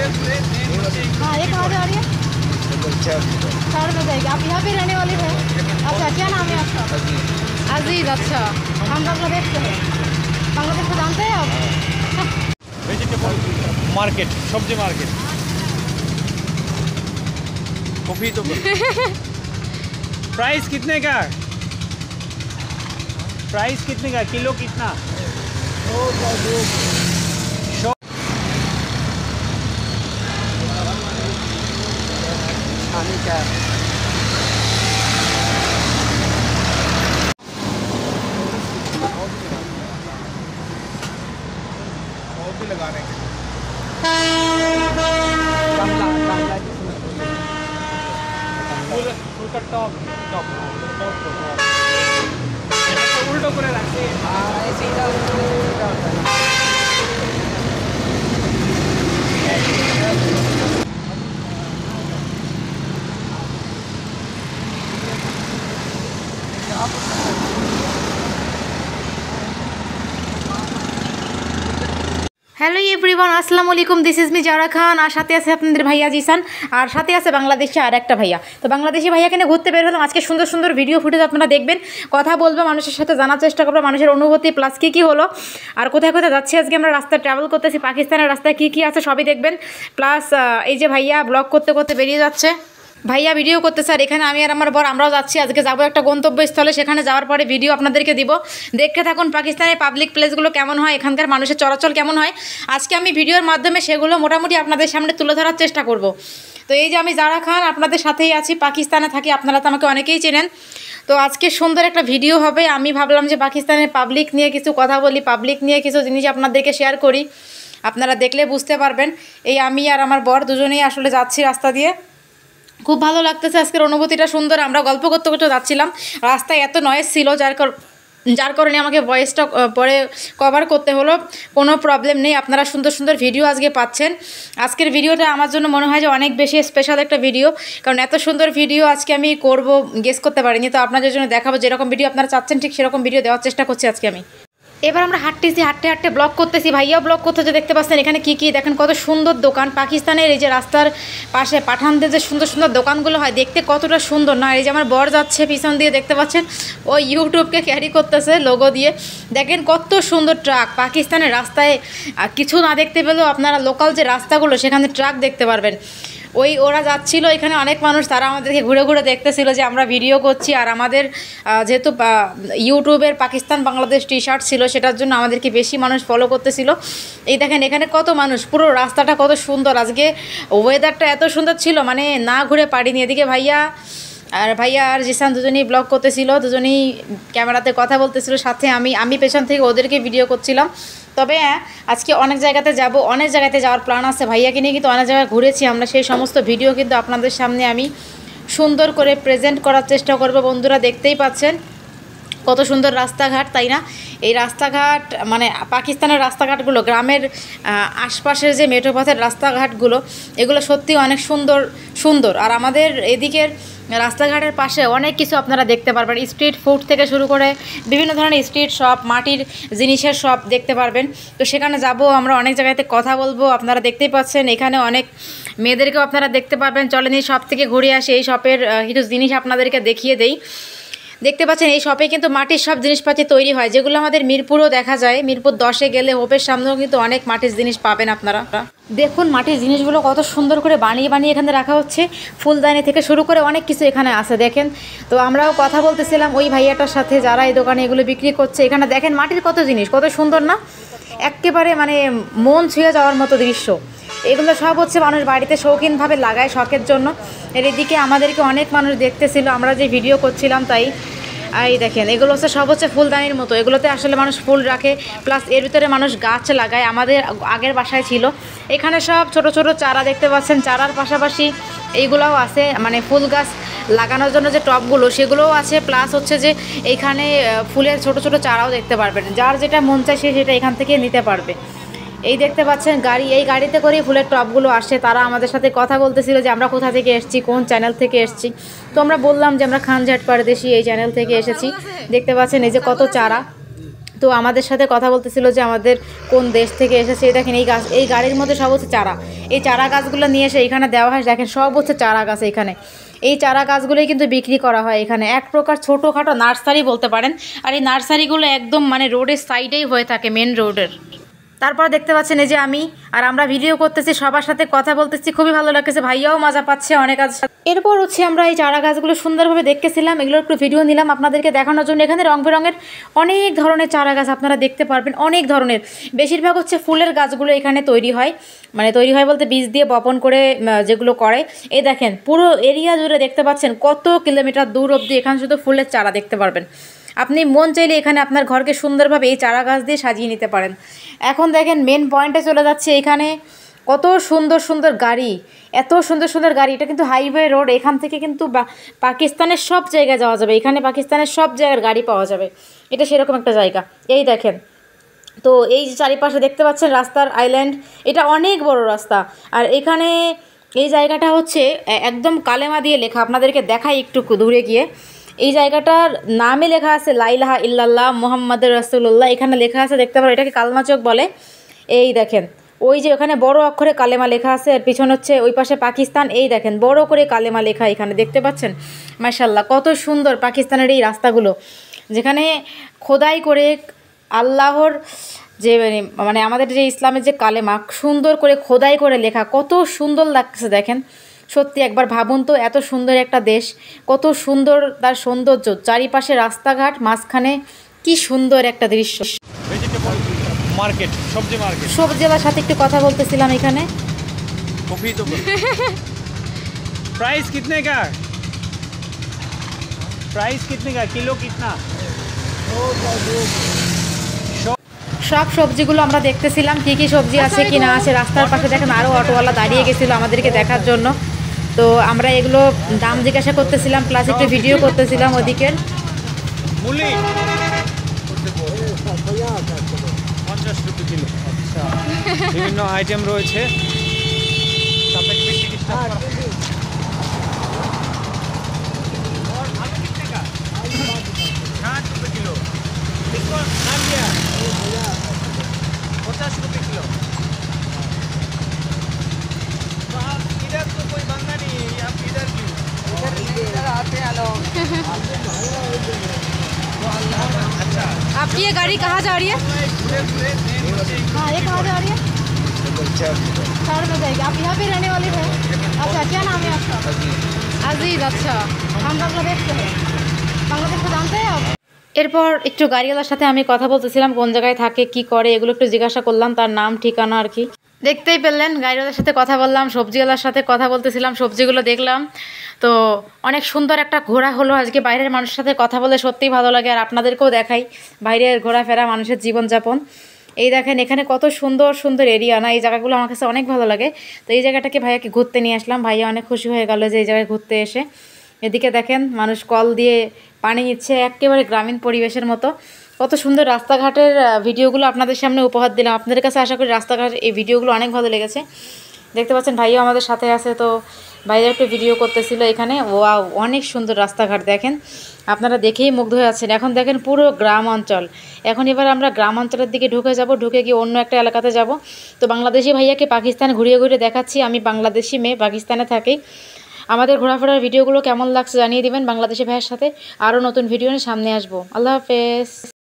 हाँ, ये कहाँ से आ रही है? 4 में जाएगी। आप यहाँ पे रहने वाले हैं? अच्छा, क्या नाम है आपका? अजीज। अच्छा, हम बांग्लादेश से हैं। बांग्लादेश को जानते हैं आप? वेजिटेबल मार्केट, सब्जी मार्केट, कॉफी तो प्राइस कितने का? प्राइस कितने का? किलो कितना? खाने का लगाने के उल्टो करे रखते हैं। হ্যালো এভরিওয়ান, আসসালামু আলাইকুম। দিস ইজ মি জারা খান। আর সাথে আছে আপনাদের ভাইয়া জিসান, আর সাথে আছে বাংলাদেশে আর একটা ভাইয়া। তো বাংলাদেশি ভাইয়াকে নিয়ে ঘুরতে বের হলাম। আজকে সুন্দর সুন্দর ভিডিও ফুটেজ আপনারা দেখবেন, কথা বলবো, মানুষের সাথে জানার চেষ্টা করবো মানুষের অনুভূতি প্লাস কী হলো, আর কোথায় কোথায় যাচ্ছি আজকে আমরা, রাস্তায় ট্রাভেল করতেছি, পাকিস্তানের রাস্তায় কী আছে সবই দেখবেন। প্লাস এই যে ভাইয়া ব্লগ করতে করতে বেরিয়ে যাচ্ছে, ভাইয়া ভিডিও করতে স্যার, এখানে আমি আর আমার বর আমরাও যাচ্ছি। আজকে যাবো একটা গন্তব্যস্থলে, সেখানে যাওয়ার পরে ভিডিও আপনাদেরকে দিব, দেখতে থাকুন পাকিস্তানের পাবলিক প্লেসগুলো কেমন হয়, এখানকার মানুষের চলাচল কেমন হয়। আজকে আমি ভিডিওর মাধ্যমে সেগুলো মোটামুটি আপনাদের সামনে তুলে ধরার চেষ্টা করব। তো এই যে আমি জারা খান আপনাদের সাথেই আছি, পাকিস্তানে থাকি, আপনারা তো আমাকে অনেকেই চেনেন। তো আজকে সুন্দর একটা ভিডিও হবে। আমি ভাবলাম যে পাকিস্তানের পাবলিক নিয়ে কিছু কথা বলি, পাবলিক নিয়ে কিছু জিনিস আপনাদেরকে শেয়ার করি, আপনারা দেখলে বুঝতে পারবেন। এই আমি আর আমার বর দুজনেই আসলে যাচ্ছি রাস্তা দিয়ে, খুব ভালো লাগতেছে, আজকের অনুভূতিটা সুন্দর। আমরা গল্প করতে করতে যাচ্ছিলাম, রাস্তায় এত নয়েজ ছিল যার কারণে আমাকে ভয়েসটা পরে কভার করতে হলো। কোনো প্রবলেম নেই, আপনারা সুন্দর সুন্দর ভিডিও আজকে পাচ্ছেন। আজকের ভিডিওটা আমার জন্য মনে হয় যে অনেক বেশি স্পেশাল একটা ভিডিও, কারণ এত সুন্দর ভিডিও আজকে আমি করব গেস করতে পারিনি। তো আপনাদের জন্য দেখাবো, যেরকম ভিডিও আপনারা চাচ্ছেন ঠিক সেরকম ভিডিও দেওয়ার চেষ্টা করছি আজকে আমি। এবার আমরা হাঁটতেছি, হাঁটতে হাঁটতে ব্লগ করতেছি, ভাইয়া ব্লগ করতেছে, দেখতে পাচ্ছেন এখানে কী দেখেন কত সুন্দর দোকান। পাকিস্তানের এই যে রাস্তার পাশে পাঠানদের যে সুন্দর সুন্দর দোকানগুলো হয়, দেখতে কতটা সুন্দর না। এই যে আমার বর যাচ্ছে পিছন দিয়ে, দেখতে পাচ্ছেন ও ইউটিউবকে ক্যারি করতেছে লোগো দিয়ে। দেখেন কত সুন্দর ট্রাক, পাকিস্তানের রাস্তায় কিছু না দেখতে পেলেও আপনারা লোকাল যে রাস্তাগুলো সেখানে ট্রাক দেখতে পারবেন। ওরা যাচ্ছিল, এখানে অনেক মানুষ, তারা আমাদেরকে ঘুরে ঘুরে দেখতেছিল যে আমরা ভিডিও করছি। আর আমাদের যেহেতু ইউটিউবের পাকিস্তান বাংলাদেশ টি শার্ট ছিল, সেটার জন্য আমাদেরকে বেশি মানুষ ফলো করতেছিল। এই দেখেন এখানে কত মানুষ, পুরো রাস্তাটা কত সুন্দর। আজকে ওয়েদারটা এত সুন্দর ছিল, মানে না ঘুরে পারিনি। এদিকে ভাইয়া আর জিসান দুজনেই ব্লগ করতেছিল, দুজনেই ক্যামেরাতে কথা বলতেছিল, সাথে আমি পেছন থেকে ওদেরকে ভিডিও করছিলাম। তবে আজকে অনেক জায়গাতে যাব, অনেক জায়গাতে যাওয়ার প্ল্যান আছে, ভাইয়াকে নিয়ে কিন্তু অনেক জায়গায় ঘুরেছি আমরা। সেই সমস্ত ভিডিও কিন্তু আপনাদের সামনে আমি সুন্দর করে প্রেজেন্ট করার চেষ্টা করব। বন্ধুরা দেখতেই পাচ্ছেন কত সুন্দর রাস্তাঘাট, তাই না? এই রাস্তাঘাট মানে পাকিস্তানের রাস্তাঘাটগুলো, গ্রামের আশপাশের যে মেট্রোপথের রাস্তাঘাটগুলো, এগুলো সত্যি অনেক সুন্দর। আর আমাদের এদিকের রাস্তাঘাটের পাশে অনেক কিছু আপনারা দেখতে পারবেন, স্ট্রিট ফুড থেকে শুরু করে বিভিন্ন ধরনের স্ট্রিট শপ, মাটির জিনিসের শপ দেখতে পারবেন। তো সেখানে যাব আমরা, অনেক জায়গাতে কথা বলবো। আপনারা দেখতেই পাচ্ছেন এখানে অনেক মেয়েদেরকেও আপনারা দেখতে পাবেন। চলেন এই শপ থেকে ঘুরে আসি, এই শপের কিছু জিনিস আপনাদেরকে দেখিয়ে দেই। দেখতে পাচ্ছেন এই শপে কিন্তু মাটির সব জিনিসপাতি তৈরি হয়, যেগুলো আমাদের মিরপুরও দেখা যায়। মিরপুর 10-এ গেলে হোপের সামনেও কিন্তু অনেক মাটির জিনিস পাবেন আপনারা। দেখুন মাটির জিনিসগুলো কত সুন্দর করে বানিয়ে এখানে রাখা হচ্ছে, ফুলদানি থেকে শুরু করে অনেক কিছু এখানে আছে দেখেন। তো আমরাও কথা বলতেছিলাম ওই ভাইয়াটার সাথে, যারা এই দোকানে এগুলো বিক্রি করছে। এখানে দেখেন মাটির কত জিনিস, কত সুন্দর না, একেবারে মানে মন ছুঁয়ে যাওয়ার মতো দৃশ্য। এগুলো সব হচ্ছে মানুষ বাড়িতে শৌখিনভাবে লাগায়, শখের জন্য। এর এদিকে আমাদেরকে অনেক মানুষ দেখতেছিল, আমরা যে ভিডিও করছিলাম তাই। এই দেখেন এগুলো সব হচ্ছে ফুলদানির মতো, এগুলোতে আসলে মানুষ ফুল রাখে, প্লাস এর ভিতরে মানুষ গাছ লাগায়। আমাদের আগের বাসায় ছিল, এখানে সব ছোট ছোট চারা দেখতে পাচ্ছেন। চারার পাশাপাশি এইগুলোও আছে, মানে ফুল গাছ লাগানোর জন্য যে টবগুলো সেগুলোও আছে, প্লাস হচ্ছে যে এইখানে ফুলের ছোট ছোট চারাও দেখতে পারবেন। যার যেটা মন চায় সে সেটা এখান থেকে নিতে পারবে। এই দেখতে পাচ্ছেন গাড়ি, এই গাড়িতে করেই ফুলের টবগুলো আসে। তারা আমাদের সাথে কথা বলতেছিল যে আমরা কোথা থেকে এসেছি, কোন চ্যানেল থেকে এসেছি। তো আমরা বললাম যে আমরা খানঝাট পারদেশি এই চ্যানেল থেকে এসেছি। দেখতে পাচ্ছেন এই যে কত চারা, তো আমাদের সাথে কথা বলতেছিল যে আমাদের কোন দেশ থেকে এসেছে। এই দেখেন এই গাড়ির মধ্যে সব হচ্ছে চারা, এই চারা গাছগুলো নিয়ে এসে এখানে দেওয়া হয়। দেখেন সব হচ্ছে চারা গাছ এখানে, এই চারা গাছগুলোই কিন্তু বিক্রি করা হয় এখানে, এক প্রকার ছোটোখাটো নার্সারি বলতে পারেন। আর এই নার্সারিগুলো একদম মানে রোডের সাইডেই হয়ে থাকে, মেন রোডের। তারপর দেখতে পাচ্ছেন এই যে আমরা ভিডিও করতেছি, সবার সাথে কথা বলতেছি, খুবই ভালো লাগতেছে, ভাইয়াও মজা পাচ্ছে অনেক। এরপর হচ্ছে আমরা এই চারা গাছগুলো সুন্দরভাবে দেখতেছিলাম, এগুলোর একটু ভিডিও নিলাম আপনাদেরকে দেখানোর জন্য। এখানে রং বেরঙের অনেক ধরনের চারা গাছ আপনারা দেখতে পারবেন, অনেক ধরনের। বেশিরভাগ হচ্ছে ফুলের গাছগুলো এখানে তৈরি হয়, মানে তৈরি হয় বলতে বীজ দিয়ে বপন করে যেগুলো করে। এই দেখেন পুরো এরিয়া জুড়ে দেখতে পাচ্ছেন কত কিলোমিটার দূর অবধি এখানে শুধু ফুলের চারা দেখতে পারবেন। আপনি মন চাইলে এখানে আপনার ঘরকে সুন্দরভাবে এই চারা গাছ দিয়ে সাজিয়ে নিতে পারেন। এখন দেখেন মেন পয়েন্টে চলে যাচ্ছে, এখানে কত সুন্দর সুন্দর গাড়ি, এত সুন্দর সুন্দর গাড়ি। এটা কিন্তু হাইওয়ে রোড, এখান থেকে কিন্তু পাকিস্তানের সব জায়গায় যাওয়া যাবে, এখানে পাকিস্তানের সব জায়গার গাড়ি পাওয়া যাবে, এটা সেরকম একটা জায়গা। এই দেখেন, তো এই যে চারিপাশে দেখতে পাচ্ছেন রাস্তার আইল্যান্ড, এটা অনেক বড় রাস্তা। আর এখানে এই জায়গাটা হচ্ছে একদম কালেমা দিয়ে লেখা, আপনাদেরকে দেখাই একটু দূরে গিয়ে। এই জায়গাটার নামে লেখা আছে লা ইলাহা ইল্লাল্লাহ মুহাম্মাদুর রাসূলুল্লাহ, এখানে লেখা আছে দেখতে পারো, এটাকে কালমা চৌক বলে। এই দেখেন ওই যে ওখানে বড় অক্ষরে কালেমা লেখা আছে, আর পিছন হচ্ছে ওই পাশে পাকিস্তান। এই দেখেন বড় করে কালেমা লেখা এখানে দেখতে পাচ্ছেন। মাশাআল্লাহ কত সুন্দর পাকিস্তানের এই রাস্তাগুলো, যেখানে খোদাই করে আল্লাহর যে মানে আমাদের যে ইসলামের যে কালেমা সুন্দর করে খোদাই করে লেখা, কত সুন্দর লাগছে দেখেন। সত্যি একবার ভাবুন তো, এত সুন্দর একটা দেশ, কত সুন্দর তার সৌন্দর্য, চারিপাশে রাস্তাঘাট, মাঝখানে কি সুন্দর একটা দৃশ্য। वेजिटेबल मार्केट, सब्जी मार्केट। সবজিওয়ালার সাথে একটু কথা বলতেছিলাম এখানে। कॉफी तो प्राइस कितने का? प्राइस कितने का? किलो कितना? সব সবজিগুলো আমরা দেখতেছিলাম, কী কী সবজি আছে কি না আছে। রাস্তার পাশে দেখেন আরও অটোওয়ালা দাঁড়িয়ে গেছিলো আমাদেরকে দেখার জন্য। তো আমরা এগুলো দাম জিজ্ঞাসা করতেছিলাম, প্লাস একটু ভিডিও করতেছিলাম ওদিকের। मूली 50 रुपये किलो। अच्छा, বিভিন্ন আইটেম রয়েছে। সাপেক বেশি কিছু और आलू कितने का? 60 रुपये किलो। इसको नाम क्या? 50 रुपये किलो। तो आप इधर तो कोई बंदा नहीं है, आप इधर क्यों? इधर आते हैं लोग। अच्छा, आपकी ये गाड़ी कहाँ जा रही है? हाँ, ये कहाँ जा रही है? शहर में जाएगी। आप यहाँ पे रहने वाले हैं? अच्छा, क्या नाम है आपका? अजीज। अच्छा, हम बांग्लादेश से हैं। बांग्लादेश को जानते हैं आप? এরপর একটু গাড়িওয়ালার সাথে আমি কথা বলতেছিলাম, কোন জায়গায় থাকে কি করে এগুলো একটু জিজ্ঞাসা করলাম, তার নাম ঠিকানা আর কি। দেখতেই পেলেন গাড়িওয়ালার সাথে কথা বললাম, সবজিওয়ালার সাথে কথা বলতেছিলাম, সবজিগুলো দেখলাম। তো অনেক সুন্দর একটা ঘোরা হলো আজকে। বাইরের মানুষের সাথে কথা বলে সত্যিই ভালো লাগে, আর আপনাদেরকেও দেখাই বাইরের ঘোরাফেরা, মানুষের জীবনযাপন। এই দেখেন এখানে কত সুন্দর সুন্দর এরিয়া না, এই জায়গাগুলো আমার কাছে অনেক ভালো লাগে। তো এই জায়গাটাকে ভাইয়াকে ঘুরতে নিয়ে আসলাম, ভাইয়া অনেক খুশি হয়ে গেল যে এই জায়গায় ঘুরতে এসে। এদিকে দেখেন মানুষ কল দিয়ে পানি নিচ্ছে, একেবারে গ্রামীণ পরিবেশের মতো। কত সুন্দর রাস্তাঘাটের ভিডিওগুলো আপনাদের সামনে উপহার দিলাম। আপনাদের কাছে আশা করি রাস্তাঘাট এই ভিডিওগুলো অনেক ভালো লেগেছে। দেখতে পাচ্ছেন ভাইও আমাদের সাথে আছে, তো ভাইয়া একটু ভিডিও করতেছিল এখানে। ওয়াও, অনেক সুন্দর রাস্তাঘাট দেখেন, আপনারা দেখেই মুগ্ধ হয়ে আছেন। এখন দেখেন পুরো গ্রাম অঞ্চল। এখন এবার আমরা গ্রাম অঞ্চলের দিকে ঢুকে যাব, ঢুকে গিয়ে অন্য একটা এলাকাতে যাব। তো বাংলাদেশি ভাইয়াকে পাকিস্তান ঘুরিয়ে ঘুরিয়ে দেখাচ্ছি। আমি বাংলাদেশি মেয়ে, পাকিস্তানে থাকি। আমাদের ঘোরাফেরার ভিডিওগুলো কেমন লাগছে জানিয়ে দিবেন। বাংলাদেশি ভাইয়ের সাথে আরও নতুন ভিডিও নিয়ে সামনে আসবো। আল্লাহ হাফেজ।